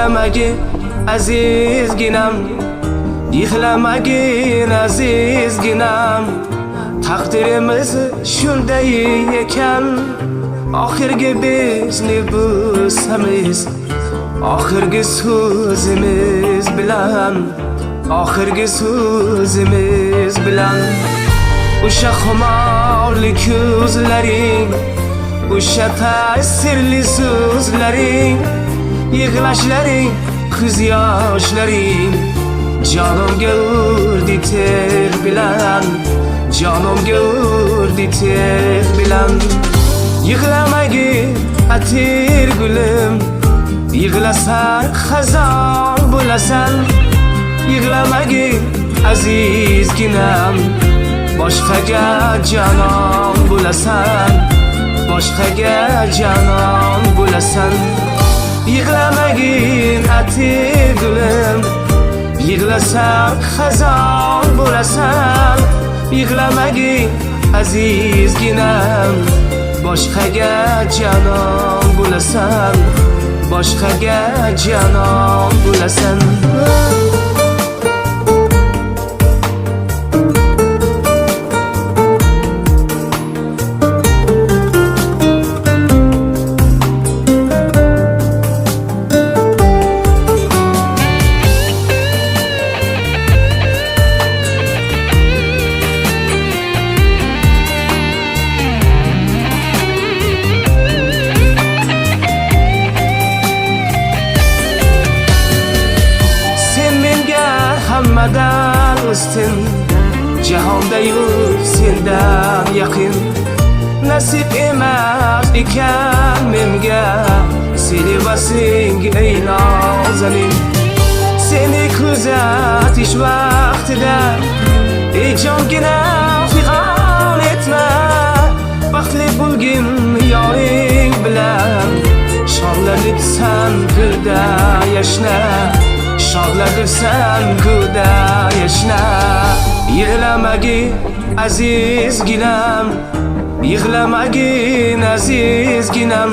yig'lamagin azizginam, yig'lamagin azizginam. Taqdirimiz shunday ekan, oxirgi bizni bo'lsamiz, oxirgi so'zimiz bilan, oxirgi so'zimiz bilan. O'sha xumorli ko'zlaring, o'sha ta'sirli so'zlaring, yig'lashlaring, ko'z yoshlaring jonimga urdi ter bilan, jonimga urdi ter bilan. Yig'lamagin atir gulim, yig'lasang xazon bo'lasan. Yig'lamagin azizginam, boshqaga jonon bo'lasan, boshqaga jonon bo'lasan. Yig'lamagin atir gulim, yig'lasang xazon bo'lasan. Yig'lamagin azizginam, boshqaga jonon bo'lasan, boshqaga jonon bo'lasan. Hammadan ustun, jahonda yo'q sendan yaqin. Nasib emas ekan menga seni va senga ey nozanin. Seni kuzatish vaqtida ey jongina fig'on etma. Baxtli bo'lgin yoring bilan, shodlanibsan gulda yashna, shodlanibsan gulda yashna. Yig'lamagin azizginam, yig'lamagin azizginam.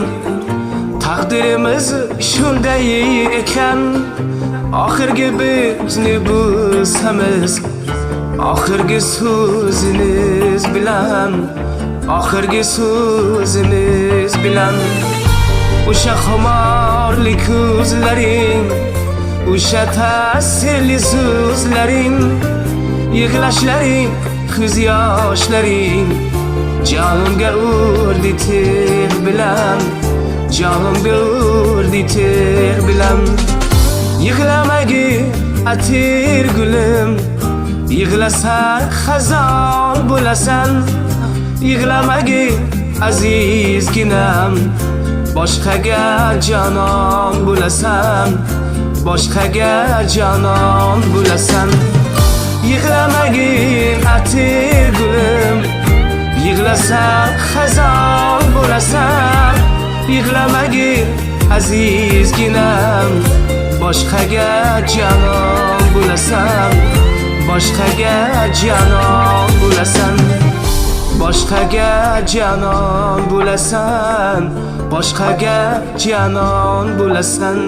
Taqdirimiz shunday ekan, oxirgi bizni bo'lsamiz, oxirgi so'zimiz bilan, oxirgi so'zimiz bilan. O'sha xumorli ko'zlaring, o'sha ta'sirli so'zlaring, yig'lashlaring, ko'z yoshlaring jonimga urdi ter bilan, jonimga urdi ter bilan. Yig'lamagin atir gulim, yig'lasang xazon bo'lasan. Yig'lamagin azizginam, boshqaga jonon bo'lasan, boshqaga jonon bo'lasan. Yig'lamagin atir gulim, yig'lasang xazon bo'lasan. Yig'lamagin azizginam, boshqaga jonon bo'lasan, boshqaga jonon bo'lasan, boshqaga jonon bo'lasan, boshqaga jonon bo'lasan.